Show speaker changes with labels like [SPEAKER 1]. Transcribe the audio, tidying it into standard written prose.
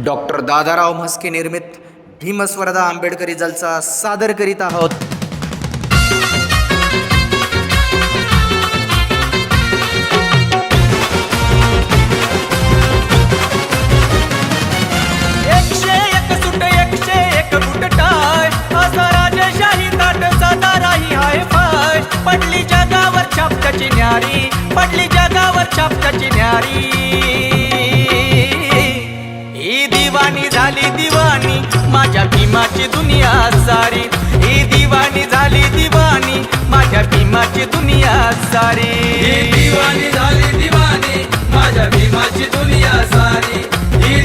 [SPEAKER 1] Doctor Dadarao Mhaske निर्मित भीमस्वरदा आंबेडकरी जलसा सादर करीत आहोत।
[SPEAKER 2] पडली जगावर छापच्याची न्यारी, पडली जगावर छापच्याची न्यारी। ही दिवाणी झाली दिवाणी, माझ्या भीमाची दुनिया सारी। ही दिवाणी झाली दिवाणी, माझ्या भीमाची दुनिया सारी।
[SPEAKER 3] ही दिवाणी झाली दिवाणी, माझ्या भीमाची दुनिया सारी। ही